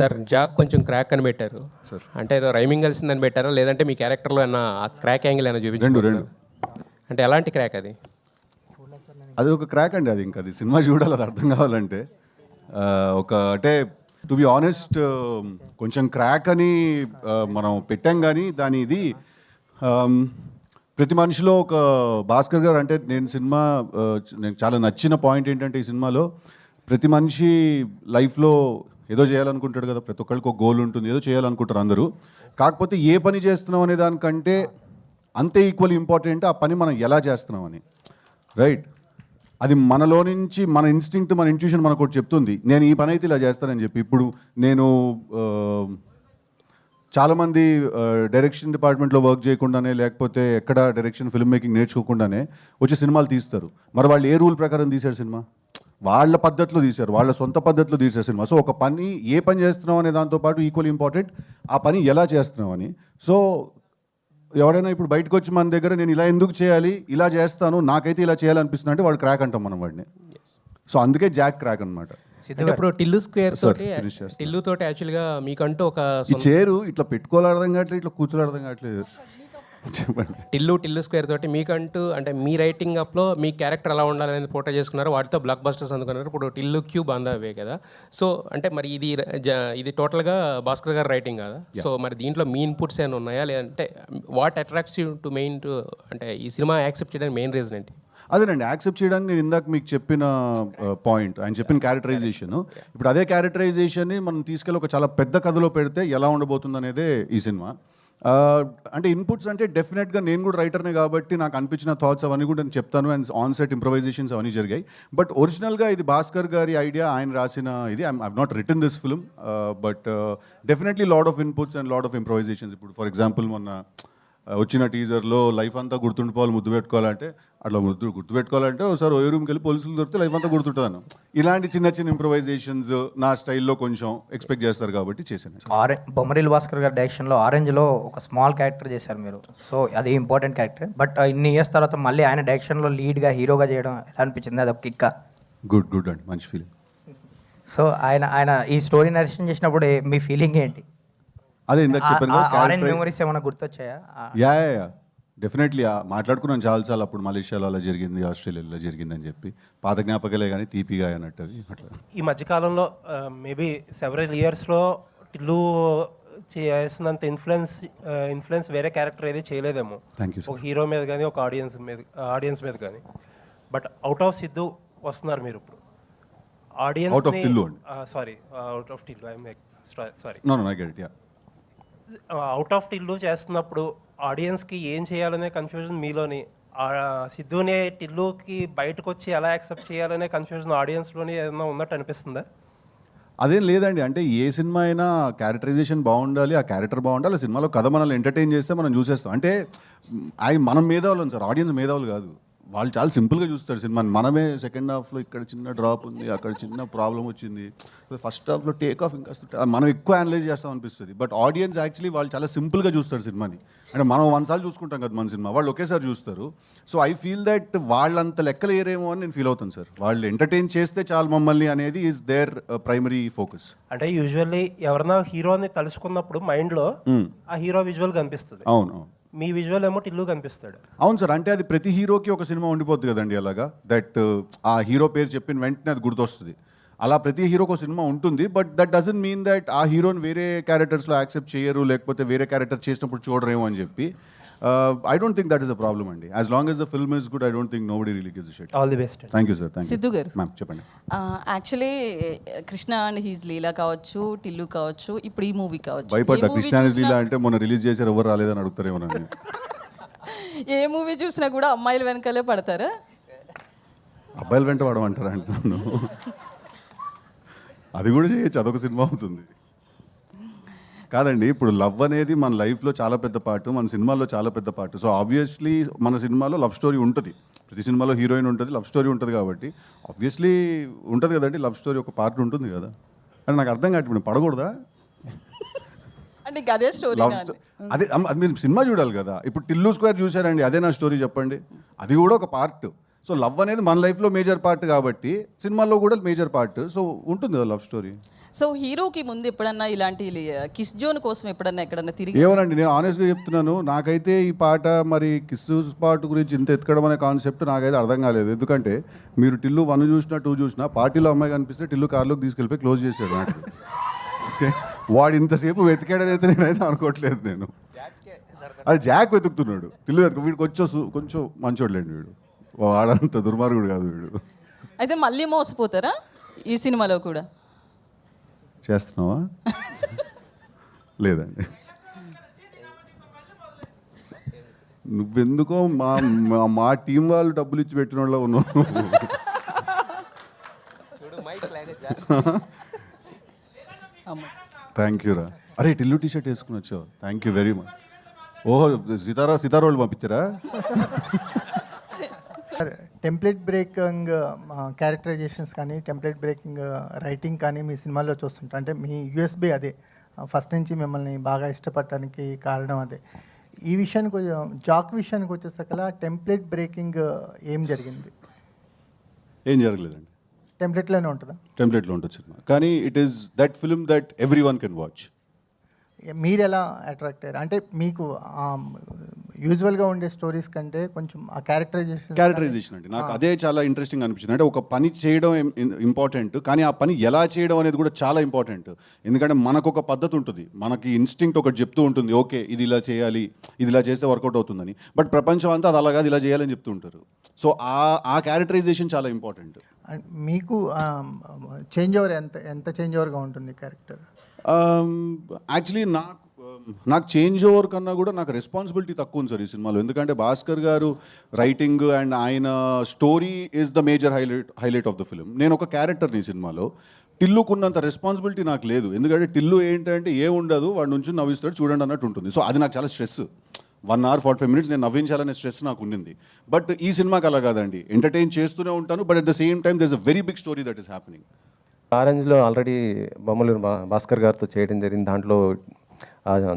Sir Jack కొంచెం crack అని పెట్టారు సార్. అంటే ఏదో రైమింగ్ కలిసిందని పెట్టారా లేదంటే మీ క్యారెక్టర్లో ఏమన్నా ఆ క్రాక్ యాంగిల్ అయినా రెండు చూపించారు అంటే ఎలాంటి క్రాక్ అది? అది ఒక క్రాక్ అండి. అది ఇంకా అది సినిమా చూడాలి, అది అర్థం కావాలంటే. ఒక అంటే టు బి ఆనెస్ట్ కొంచెం క్రాక్ అని మనం పెట్టాం, కానీ దాని ఇది ప్రతి మనిషిలో ఒక భాస్కర్ గారు అంటే నేను చాలా నచ్చిన పాయింట్ ఏంటంటే ఈ సినిమాలో ప్రతి మనిషి లైఫ్లో ఏదో చేయాలనుకుంటాడు కదా, ప్రతి ఒక్కరికి ఒక గోల్ ఉంటుంది, ఏదో చేయాలనుకుంటారు అందరూ. కాకపోతే ఏ పని చేస్తున్నాం అనే దానికంటే అంతే ఈక్వల్ ఇంపార్టెంట్ ఆ పని మనం ఎలా చేస్తున్నామని, రైట్? అది మనలో నుంచి మన ఇన్స్టింక్ట్, మన ఇంట్యూషన్ మనకు ఒకటి చెప్తుంది, నేను ఈ పని అయితే ఇలా చేస్తానని చెప్పి. ఇప్పుడు నేను చాలామంది డైరెక్షన్ డిపార్ట్మెంట్లో వర్క్ చేయకుండానే, లేకపోతే ఎక్కడ డైరెక్షన్ ఫిల్మ్ మేకింగ్ నేర్చుకోకుండానే వచ్చి సినిమాలు తీస్తారు. మరి వాళ్ళు ఏ రూల్ ప్రకారం తీశారు సినిమా? వాళ్ళ పద్ధతిలో తీశారు, వాళ్ళ సొంత పద్ధతిలో తీశారు సినిమా. సో ఒక పని ఏ పని చేస్తున్నాం అనే దాంతోపాటు ఈక్వల్ ఇంపార్టెంట్ ఆ పని ఎలా చేస్తున్నాం అని. సో ఎవరైనా ఇప్పుడు బయటకు వచ్చి మన దగ్గర నేను ఇలా ఎందుకు చేయాలి, ఇలా చేస్తాను, నాకైతే ఇలా చేయాలనిపిస్తుంది అంటే వాడు క్రాక్ అంటాం మనం వాడిని. సో అందుకే జాక్ క్రాక్ అనమాట. ఇప్పుడు టిల్లు స్క్వేర్ తోటి టిల్లు తోటి యాక్చువల్గా మీకంటూ ఒక ఈ చేరు ఇట్లా పెట్టుకోవాలి అర్థం కావట్లేదు, ఇట్లా కూర్చోవాలి అర్థం కావట్లేదు. చెప్పండి. టిల్లు స్క్వేర్ తోటి మీకంటూ అంటే మీ రైటింగ్ అప్లో మీ క్యారెక్టర్ ఎలా ఉండాలనేది ఫోటో చేసుకున్నారు, వాటితో బ్లాక్ బస్టర్స్ అందుకున్నారు. ఇప్పుడు టిల్లు క్యూబ్ అందవే కదా. సో అంటే మరి ఇది టోటల్గా భాస్కర్ గారు రైటింగ్ కదా. సో మరి దీంట్లో మీ ఇన్పుట్స్ ఏమైనా ఉన్నాయా, లేదంటే what attracts you to mean to అంటే ఈ సినిమా యాక్సెప్ట్ చేయడానికి మెయిన్ రీజన్ ఏంటి? అదేనండి, యాక్సెప్ట్ చేయడానికి నేను ఇందాక మీకు చెప్పిన పాయింట్, ఆయన చెప్పిన క్యారెక్టరైజేషన్. ఇప్పుడు అదే క్యారెక్టరైజేషన్ని మనం తీసుకెళ్ళి ఒక చాలా పెద్ద కథలో పెడితే ఎలా ఉండబోతుంది అనేదే ఈ సినిమా. అంటే ఇన్పుట్స్ అంటే డెఫినెట్గా నేను కూడా రైటర్నే కాబట్టి నాకు అనిపించిన థాట్స్ అవన్నీ కూడా నేను చెప్తాను. అండ్ ఆన్ సెట్ ఇంప్రవైజేషన్స్ అవన్నీ జరిగాయి. బట్ ఒరిజినల్గా ఇది భాస్కర్ గారి ఐడియా, ఆయన రాసిన ఇది. I not written this film, but definitely lot of inputs and lot of improvisations. ఇప్పుడు ఫర్ ఎగ్జాంపుల్ మొన్న వచ్చిన టీజర్లో లైఫ్ అంతా గుర్తుండిపోవాలి, ముద్దు పెట్టుకోవాలంటే అట్లా గుర్తుపెట్టుకోవాలంటే ఒకసారి ఓ రూమ్కి వెళ్ళి పోలీసులు దొరికితే లైఫ్ అంతా గుర్తుంటాను. ఇలాంటి చిన్న చిన్న ఇంప్రవైజేషన్స్ నా స్టైల్లో కొంచెం ఎక్స్పెక్ట్ చేస్తారు కాబట్టి చేశాను. బొమ్మరిల్ భాస్కర్ గారి డైరెక్షన్లో ఆరెంజ్లో ఒక స్మాల్ క్యారెక్టర్ చేశారు మీరు. సో అది ఇంపార్టెంట్ క్యారెక్టర్. బట్ ఇన్ని ఇయర్స్ తర్వాత మళ్ళీ ఆయన డైరెక్షన్లో లీడ్గా హీరోగా చేయడం ఎలా అనిపించింది? అది ఒక కిక్క. గుడ్ అండి, మంచి ఫీలింగ్. సో ఆయన ఈ స్టోరీ నరేషన్ చేసినప్పుడు మీ ఫీలింగ్ ఏంటి? అదే ఇందాక చెప్పాను, ఆరెంజ్ మెమరీస్ ఏమైనా గుర్తొచ్చాయా? యా డెఫినెట్లీ మాట్లాడుకున్నాను చాలాసార్లు. అప్పుడు మలేషియాలో అలా జరిగింది, ఆస్ట్రేలియాలో జరిగిందని చెప్పి పాత జ్ఞాపకాలే కానీ తీపిగా అన్నట్టు. అట్లా ఈ మధ్యకాలంలో మేబీ సెవరల్ ఇయర్స్లో టిల్లు చేసినంత ఇన్ఫ్లుయెన్స్ వేరే క్యారెక్టర్ ఏది చేయలేదేమో. Thank you. ఒక హీరో మీద కానీ ఒక ఆడియన్స్ మీద కానీ. బట్ అవుట్ ఆఫ్ సిద్ధు వస్తున్నారు మీరు ఇప్పుడు. Audience out of Tillu out of Tillu చేస్తున్నప్పుడు ఆడియన్స్కి ఏం చేయాలనే కన్ఫ్యూజన్ మీలోని, సిద్ధునే టిల్లుకి బయటకు వచ్చి ఎలా యాక్సెప్ట్ చేయాలనే కన్ఫ్యూజన్ ఆడియన్స్లోని ఏదైనా ఉన్నట్టు అనిపిస్తుందా? అదేం లేదండి. అంటే ఏ సినిమా అయినా క్యారెక్టరైజేషన్ బాగుండాలి, ఆ క్యారెక్టర్ బాగుండాలి, ఆ సినిమాలో కథ మనల్ని ఎంటర్టైన్ చేస్తే మనం చూసేస్తాం. అంటే మనం మేధావులం సార్, ఆడియన్స్ మేధావులు కాదు. వాళ్ళు చాలా సింపుల్గా చూస్తారు సినిమాని. మనమే సెకండ్ హాఫ్లో ఇక్కడ చిన్న డ్రాప్ ఉంది, అక్కడ చిన్న ప్రాబ్లం వచ్చింది, ఫస్ట్ హాఫ్లో టేక్ ఆఫ్ ఇంకా మనం ఎక్కువ అనలైజ్ చేస్తాం అనిపిస్తుంది. బట్ ఆడియన్స్ యాక్చువల్లీ వాళ్ళు చాలా సింపుల్గా చూస్తారు సినిమాని. అంటే మనం 1 సార్లు చూసుకుంటాం కదా మన సినిమా, వాళ్ళు ఒకేసారి చూస్తారు. సో ఐ ఫీల్ దట్ వాళ్ళంత లెక్కలు ఏరేమో అని నేను ఫీల్ అవుతాను సార్. వాళ్ళు ఎంటర్టైన్ చేస్తే చాలు మమ్మల్ని అనేది ఈజ్ దేర్ ప్రైమరీ ఫోకస్. అంటే యూజువల్లీ ఎవరైనా హీరోని తలుచుకున్నప్పుడు మైండ్లో ఆ హీరో విజువల్ కనిపిస్తుంది. అవును, మీ విజువల్ ఏమో టిల్లు కనిపిస్తాడు. అవును సార్. అంటే అది ప్రతి హీరోకి ఒక సినిమా ఉండిపోద్ది కదండి అలాగా. దట్ ఆ హీరో పేరు చెప్పిన వెంటనే అది గుర్తొస్తుంది. అలా ప్రతి హీరోకి ఒక సినిమా ఉంటుంది. But that doesn't mean that ఆ హీరోని వేరే క్యారెక్టర్స్లో యాక్సెప్ట్ చేయరు, లేకపోతే వేరే క్యారెక్టర్ చేసినప్పుడు చూడరేమో అని చెప్పి. I don't think that is a problem అండి. As long as the film is good, I don't think nobody really gives a shit. All the best. Thank you sir. Siddhu garu, ma'am చెప్పండి. Actually Krishna and his Leela కావచ్చు, టిల్లు కావచ్చు, ఇప్పుడు ఈ movie కావచ్చు. భయపడ్డా Krishna and లీలా అంటే మొన్న రిలీజ్ చేశారు, ఎవరు రాలేదని అడుగుతారేమో నన్ను. ఏ మూవీ చూసినా కూడా అమ్మాయిల వెనకాలే పడతారా? అబ్బాయిల వెంట పడమంటారా అంటున్నాను. అది కూడా చేయొచ్చు, అదొక సినిమా అవుతుంది. కాదండి, ఇప్పుడు లవ్ అనేది మన లైఫ్లో చాలా పెద్ద పార్ట్, మన సినిమాలో చాలా పెద్ద పార్ట్. సో ఆబ్వియస్లీ మన సినిమాలో లవ్ స్టోరీ ఉంటుంది. ప్రతి సినిమాలో హీరోయిన్ ఉంటుంది, లవ్ స్టోరీ ఉంటుంది కాబట్టి ఆబ్వియస్లీ ఉంటుంది కదండి. లవ్ స్టోరీ ఒక పార్ట్ ఉంటుంది కదా. అంటే నాకు అర్థం కాదు, ఇప్పుడు పడకూడదా? అంటే అదే స్టోరీ. అదే మీరు సినిమా చూడాలి కదా. ఇప్పుడు టిల్లు స్క్వేర్ చూసారండి, అదే నా స్టోరీ చెప్పండి. అది కూడా ఒక పార్ట్. సో లవ్ అనేది మన లైఫ్లో మేజర్ పార్ట్ కాబట్టి సినిమాలో కూడా మేజర్ పార్ట్. సో ఉంటుంది కదా లవ్ స్టోరీ. సో హీరోకి ముందు ఎప్పుడన్నా ఇలాంటి కిస్ జోన్ కోసం ఎప్పుడన్నా ఎక్కడన్నా తిరిగి ఏమోనండి, నేను ఆనెస్ట్గా చెప్తున్నాను, నాకైతే ఈ పాట మరి కిస్సు పాట గురించి ఇంత ఎత్తుకడం అనే కాన్సెప్ట్ నాకైతే అర్థం కాలేదు. ఎందుకంటే మీరు టిల్లు 1 చూసినా 2 చూసినా పార్టీలో అమ్మాయి కనిపిస్తే టిల్లు కార్లోకి తీసుకెళ్ళిపోయి క్లోజ్ చేసాడు నాకు. ఓకే, వాడు ఇంతసేపు వెతికాడని అయితే నేనైతే అనుకోవట్లేదు. నేను అది జాక్ వెతుకుతున్నాడు, టిల్లు వెతుకు. వీడు కొంచెం మంచోడులేండి, వీడు వాడంత దుర్మార్గుడు కాదు వీడు. అయితే మళ్ళీ మోసపోతారా ఈ సినిమాలో కూడా? చేస్తున్నావా? లేదండి, నువ్వెందుకో మా టీం వాళ్ళు డబ్బులు ఇచ్చి పెట్టిన వాళ్ళ ఉన్నావు. థ్యాంక్ యూ రా. అరే టిల్లు టీ షర్ట్ వేసుకుని వచ్చావు, థ్యాంక్ యూ వెరీ మచ్. ఓహో, సితారా వాళ్ళు పంపించారా? టెంప్లెట్ బ్రేకింగ్ క్యారెక్టరైజేషన్స్ కానీ టెంప్లెట్ బ్రేకింగ్ రైటింగ్ కానీ మీ సినిమాల్లో చూస్తుంటా. అంటే మీ యూఎస్బీ అదే, ఫస్ట్ నుంచి మిమ్మల్ని బాగా ఇష్టపడటానికి కారణం అదే. ఈ విషయానికి జాక్ విషయానికి వచ్చేసరికల్లా టెంప్లెట్ బ్రేకింగ్ ఏం జరిగింది? ఏం జరగలేదండి, టెంప్లెట్లోనే ఉంటుందా? టెంప్లెట్లో ఉంటుంది సినిమా, కానీ it is that film that every one can watch. మీరు ఎలా అట్రాక్ట్ అయ్యారు? అంటే మీకు యూజువల్గా ఉండే స్టోరీస్ కంటే కొంచెం ఆ క్యారెక్టరైజేషన్ అండి నాకు అదే చాలా ఇంట్రెస్టింగ్ అనిపించింది. అంటే ఒక పని చేయడం ఇంపార్టెంట్, కానీ ఆ పని ఎలా చేయడం అనేది కూడా చాలా ఇంపార్టెంట్. ఎందుకంటే మనకు ఒక పద్ధతి ఉంటుంది, మనకి ఇన్స్టింక్ట్ ఒకటి చెప్తూ ఉంటుంది, ఓకే ఇది ఇలా చేయాలి, ఇది ఇలా చేస్తే వర్కౌట్ అవుతుందని. బట్ ప్రపంచం అంతా అది అలాగా ఇలా చేయాలని చెప్తూ ఉంటారు. సో ఆ క్యారెక్టరైజేషన్ చాలా ఇంపార్టెంట్. మీకు చేంజ్ ఓవర్ ఎంత చేంజ్ ఓవర్గా ఉంటుంది క్యారెక్టర్? యాక్చువల్లీ నాకు చేంజ్ ఓవర్ కన్నా కూడా నాకు రెస్పాన్సిబిలిటీ తక్కువ ఉంది సార్ ఈ సినిమాలో. ఎందుకంటే భాస్కర్ గారు రైటింగ్ అండ్ ఆయన story is the major highlight of the film. నేను ఒక క్యారెక్టర్ని ఈ సినిమాలో. టిల్లుకున్నంత రెస్పాన్సిబిలిటీ నాకు లేదు. ఎందుకంటే టిల్లు ఏంటంటే ఏ ఉండదు, వాడి నుంచి నవ్విస్తాడు చూడండి అన్నట్టు ఉంటుంది. సో అది నాకు చాలా స్ట్రెస్. 1 hour 45 minutes నేను నవ్వించాలనే స్ట్రెస్ నాకు ఉండింది. బట్ ఈ సినిమాకి అలా కాదండి, ఎంటర్టైన్ చేస్తూనే ఉంటాను, but at the same time there is a very big story that is happening. ఆరెంజ్లో ఆల్రెడీ బొమ్మలు భాస్కర్ గారితో చేయడం జరిగింది. దాంట్లో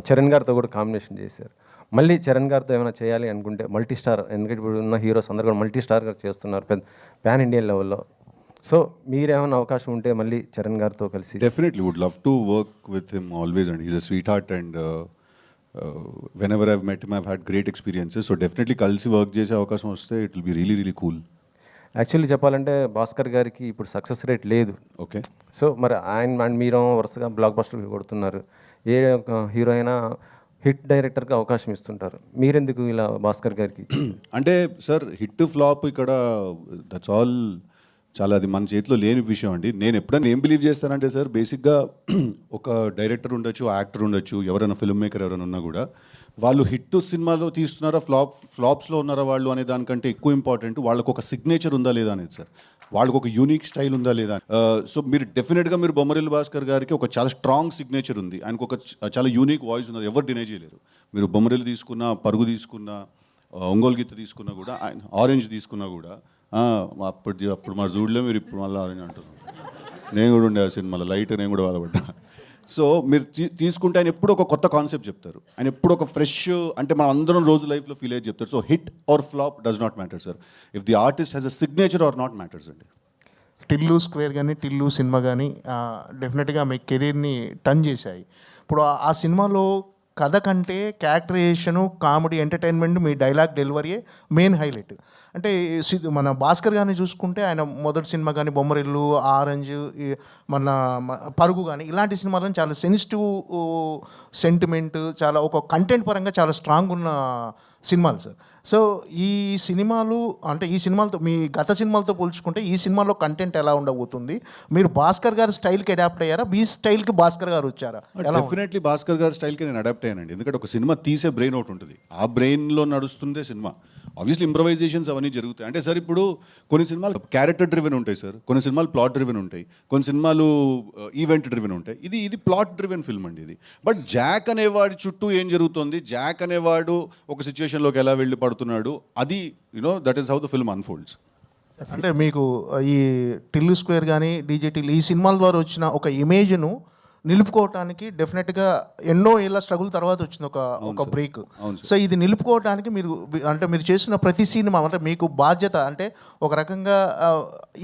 చరణ్ గారితో కూడా కాంబినేషన్ చేశారు. మళ్ళీ చరణ్ గారితో ఏమైనా చేయాలి అనుకుంటే మల్టీ స్టార్, ఎందుకంటే ఇప్పుడు ఉన్న హీరోస్ అందరూ కూడా మల్టీ స్టార్ గారు చేస్తున్నారు పెద్ద పాన్ ఇండియన్ లెవెల్లో. సో మీరేమైనా అవకాశం ఉంటే మళ్ళీ చరణ్ గారితో కలిసి definitely would love to work with him always and he's a sweet heart and whenever I've met him I've had great experiences. So definitely కలిసి వర్క్ చేసే అవకాశం వస్తే it will be really really cool. Actually చెప్పాలంటే భాస్కర్ గారికి ఇప్పుడు success rate లేదు. Okay, so మరి ఆయన అండ్ మీరు వరుసగా బ్లాక్ బస్టర్ కొడుతున్నారు. ఏ హీరో అయినా హిట్ డైరెక్టర్గా అవకాశం ఇస్తుంటారు, మీరెందుకు ఇలా భాస్కర్ గారికి? అంటే సార్ హిట్ ఫ్లాప్ ఇక్కడ దట్స్ ఆల్ చాలా అది మన చేతిలో లేని విషయం అండి. నేను ఎప్పుడైనా ఏం బిలీవ్ చేస్తానంటే సార్, బేసిక్గా ఒక డైరెక్టర్ ఉండొచ్చు, యాక్టర్ ఉండొచ్చు, ఎవరైనా ఫిల్మ్ మేకర్ ఎవరైనా ఉన్నా కూడా వాళ్ళు హిట్ సినిమాలో తీస్తున్నారా ఫ్లాప్స్లో ఉన్నారా వాళ్ళు అనే దానికంటే ఎక్కువ ఇంపార్టెంట్ వాళ్ళకు ఒక సిగ్నేచర్ ఉందా లేదా అనేది సార్. వాళ్ళకు ఒక యూనిక్ స్టైల్ ఉందా లేదా. సో మీరు డెఫినెట్గా మీరు బొమ్మరిల్లు భాస్కర్ గారికి ఒక చాలా స్ట్రాంగ్ సిగ్నేచర్ ఉంది, ఆయనకు ఒక చాలా యూనిక్ వాయిస్ ఉన్నది, ఎవరు డినై చేయలేరు. మీరు బొమ్మరిల్లు తీసుకున్నా, పరుగు తీసుకున్నా, ఒంగోలు గీత తీసుకున్నా కూడా, ఆయన ఆరెంజ్ తీసుకున్నా కూడా, అప్పుడు మా జూడ్లో మీరు ఇప్పుడు మళ్ళీ ఆరెంజ్ అంటున్నారు. నేను కూడా ఉండే ఆ సినిమాలో లైట్, నేను కూడా బాధపడ్డా. సో మీరు తీసుకుంటే ఆయన ఎప్పుడు ఒక కొత్త కాన్సెప్ట్ చెప్తారు, ఆయన ఎప్పుడు ఒక ఫ్రెష్, అంటే మనం అందరం రోజు లైఫ్లో ఫీల్ అయ్యి చెప్తారు. So hit or flop does not matter sir, if the artist has a signature or not matters అండి. టిల్లు స్క్వేర్ కానీ టిల్లు సినిమా కానీ డెఫినెట్గా మీ కెరీర్ని టర్న్ చేశాయి. ఇప్పుడు ఆ సినిమాలో కథ కంటే క్యారెక్టరైజేషను, కామెడీ, ఎంటర్టైన్మెంట్, మీ డైలాగ్ డెలివరీయే మెయిన్ హైలైట్. అంటే మన భాస్కర్ గారిని చూసుకుంటే ఆయన మొదటి సినిమా కానీ బొమ్మరిల్లు, ఆరెంజ్, మన పరుగు కానీ ఇలాంటి సినిమాలను చాలా సెన్సిటివ్ సెంటిమెంట్, చాలా ఒక కంటెంట్ పరంగా చాలా స్ట్రాంగ్ ఉన్న సినిమాలు సార్. సో ఈ సినిమాలు అంటే ఈ సినిమాలతో మీ గత సినిమాలతో పోల్చుకుంటే ఈ సినిమాలో కంటెంట్ ఎలా ఉండబోతుంది? మీరు భాస్కర్ గారి స్టైల్కి అడాప్ట్ అయ్యారా, మీ స్టైల్కి భాస్కర్ గారు వచ్చారా? డెఫినెట్లీ భాస్కర్ గారి స్టైల్కి నేను అడాప్ట్ అయ్యానండి. ఎందుకంటే ఒక సినిమా తీసే బ్రెయిన్ ఒకటి ఉంటుంది, ఆ బ్రెయిన్లో నడుస్తుందే సినిమా. ఆబ్వియస్లీ ఇంప్రవైజేషన్స్ అవన్నీ జరుగుతాయి. అంటే సార్ ఇప్పుడు కొన్ని సినిమాలు క్యారెక్టర్ డ్రివెన్ ఉంటాయి సార్, కొన్ని సినిమాలు ప్లాట్ డ్రివెన్ ఉంటాయి, కొన్ని సినిమాలు ఈవెంట్ డ్రివెన్ ఉంటాయి. ఇది ప్లాట్ డ్రివెన్ ఫిల్మ్ అండి ఇది. బట్ జాక్ అనేవాడి చుట్టూ ఏం జరుగుతుంది, జాక్ అనేవాడు ఒక సిచ్యువేషన్లోకి ఎలా వెళ్ళి పడుతున్నాడు, అది that is how the film unfolds. అంటే మీకు ఈ టిల్లు స్క్వేర్ కానీ డీజే టిల్లు ఈ సినిమాల ద్వారా వచ్చిన ఒక ఇమేజ్ను నిలుపుకోవటానికి డెఫినెట్గా ఎన్నో ఏళ్ళ స్ట్రగుల్ తర్వాత వచ్చింది ఒక బ్రేక్. సో ఇది నిలుపుకోవటానికి మీరు చేసిన ప్రతి సినిమా అంటే మీకు బాధ్యత అంటే ఒక రకంగా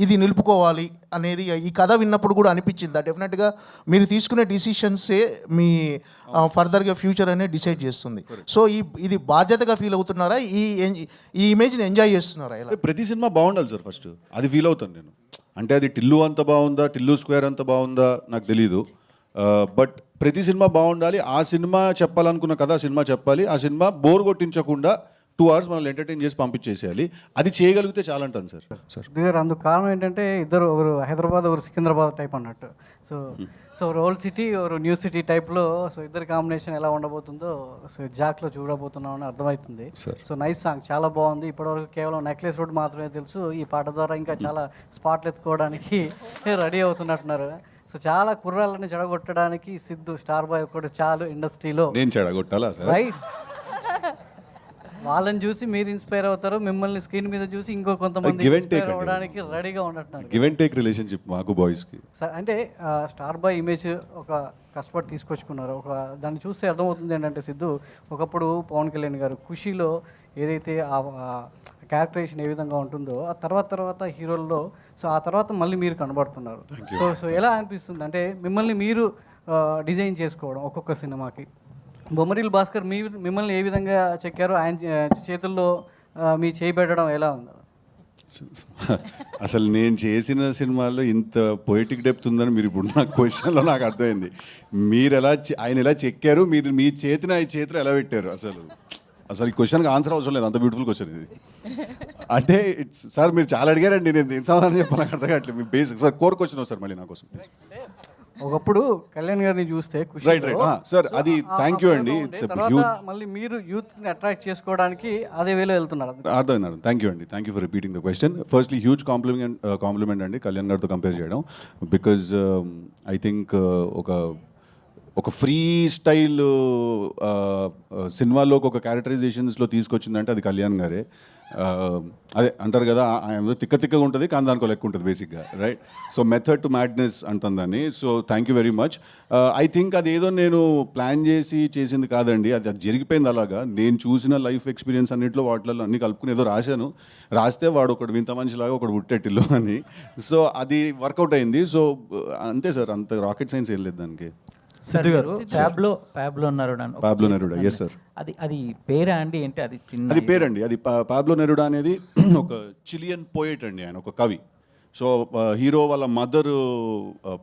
ఇది నిలుపుకోవాలి అనేది ఈ కథ విన్నప్పుడు కూడా అనిపించింది. డెఫినెట్గా మీరు తీసుకునే డిసిషన్సే మీ ఫర్దర్గా ఫ్యూచర్ అనేది డిసైడ్ చేస్తుంది. సో ఇది బాధ్యతగా ఫీల్ అవుతున్నారా, ఈ ఇమేజ్ని ఎంజాయ్ చేస్తున్నారా? ఇలా ప్రతి సినిమా బాగుండాలి సార్, ఫస్ట్ అది ఫీల్ అవుతాను నేను. అంటే అది టిల్లు అంత బాగుందా, టిల్లు స్క్వేర్ అంత బాగుందా నాకు తెలీదు, బట్ ప్రతి సినిమా బాగుండాలి. ఆ సినిమా చెప్పాలనుకున్న కథ ఆ సినిమా చెప్పాలి. ఆ సినిమా బోర్ కొట్టించకుండా 2 hours మనల్ని ఎంటర్టైన్ చేసి పంపించేసేయాలి. అది చేయగలిగితే చాలా అంటాను సార్. అందుకు కారణం ఏంటంటే ఇద్దరు, ఒకరు హైదరాబాద్, ఒకరు సికింద్రాబాద్ టైప్ అన్నట్టు. సో ఓల్డ్ సిటీ, ఒకరు న్యూ సిటీ టైప్లో. సో ఇద్దరు కాంబినేషన్ ఎలా ఉండబోతుందో సో జాక్లో చూడబోతున్నామని అర్థమవుతుంది. సో నైస్ సాంగ్, చాలా బాగుంది. ఇప్పటివరకు కేవలం నెక్లెస్ రోడ్ మాత్రమే తెలుసు. ఈ పాట ద్వారా ఇంకా చాలా స్పాట్లు ఎత్తుకోవడానికి రెడీ అవుతున్నట్టున్నారు. సో చాలా కుర్రాళ్ళని చెడగొట్టడానికి సిద్ధు స్టార్ బాయ్ ఒకటి చాలు ఇండస్ట్రీలో. నేను చెడగొట్టాలా సార్? రైట్, వాళ్ళని చూసి మీరు ఇన్స్పైర్ అవుతారు, మిమ్మల్ని స్క్రీన్ మీద చూసి ఇంకో కొంతమంది ఇన్స్పైర్ అవ్వడానికి రెడీగా ఉన్నట్టున్నారు. గివ్ అండ్ టేక్ రిలేషన్షిప్ మాకు బాయ్స్కి. అంటే స్టార్ బాయ్ ఇమేజ్ ఒక కష్టపడి తీసుకొచ్చుకున్నారు. దాన్ని చూస్తే అర్థమవుతుంది ఏంటంటే సిద్ధు ఒకప్పుడు పవన్ కళ్యాణ్ గారు ఖుషీలో ఏదైతే ఆ క్యారెక్టరైజేషన్ ఏ విధంగా ఉంటుందో ఆ తర్వాత హీరోల్లో, సో ఆ తర్వాత మళ్ళీ మీరు కనబడుతున్నారు. సో ఎలా అనిపిస్తుంది అంటే మిమ్మల్ని మీరు డిజైన్ చేసుకోవడం ఒక్కొక్క సినిమాకి? బొమ్మరిల్ భాస్కర్ మిమ్మల్ని ఏ విధంగా చెక్కారో ఆయన చేతుల్లో మీ చేయి పెట్టడం ఎలా ఉంది? అసలు నేను చేసిన సినిమాల్లో ఇంత పొయిటిక్ డెప్త్ ఉందని మీరు ఇప్పుడు నా క్వశ్చన్లో నాకు అర్థమైంది. మీరు ఆయన ఎలా చెక్కారు, మీరు మీ చేతిని ఆయన చేతిలో ఎలా పెట్టారు? అసలు ఈ క్వశ్చన్కి ఆన్సర్ అవసరం లేదు, అంత బ్యూటిఫుల్ క్వశ్చన్ ఇది. అంటే సార్ మీరు చాలా అడిగారండి, నేను సమాధానం చెప్పాను, నాకు అర్థం కావట్లేదు. మీ బేసిక్ సార్ కోర్ క్వశ్చన్ వస్తారు మళ్ళీ నా కోసం. ఒకప్పుడు కళ్యాణ్ గారిని చూస్తే రైట్ సార్, అది థ్యాంక్ యూ అండి. మళ్ళీ మీరు యూత్ ని అట్రాక్ట్ చేసుకోవడానికి అదే వేలో వెళ్తున్నారు. అర్థమైంది, థ్యాంక్ యూ అండి, thank you for repeating the question. Firstly huge compliment అండి కళ్యాణ్ గారితో కంపేర్ చేయడం. బికాజ్ ఐ థింక్ ఒక ఫ్రీ స్టైల్ సినిమాలోకి ఒక క్యారెక్టరైజేషన్స్లో తీసుకొచ్చిందంటే అది కళ్యాణ్ గారే. అదే అంటారు కదా, ఆయన తిక్కగా ఉంటుంది కానీ దానికో లెక్క ఉంటుంది బేసిక్గా, right? So method to madness అంటుందని. So thank you very much. I think అదేదో నేను ప్లాన్ చేసింది కాదండి, అది జరిగిపోయింది అలాగా. నేను చూసిన లైఫ్ ఎక్స్పీరియన్స్ అన్నింటిలో వాటిల్లో అన్ని కలుపుకుని ఏదో రాస్తే వాడు ఒకడు వింత మనిషిలాగా ఒకడు పుట్టేటిల్లు అని. సో అది వర్కౌట్ అయింది. సో అంతే సార్, అంత రాకెట్ సైన్స్ ఏం లేదు దానికి. సిద్ధు గారు పాబ్లో నెరూడా, ఎస్ సార్. అది పేరా అండి? ఏంటి అది? అది పేరండి, అది పాబ్లో నెరూడా అనేది ఒక చిలియన్ పోయెట్ అండి, ఆయన ఒక కవి. సో హీరో వాళ్ళ మదర్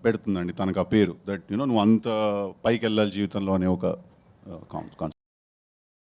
పెడుతుందండి తనకు ఆ పేరు, దట్ నువ్వు అంత పైకి వెళ్ళాలి జీవితంలో అనే ఒక కాన్సెప్ట్.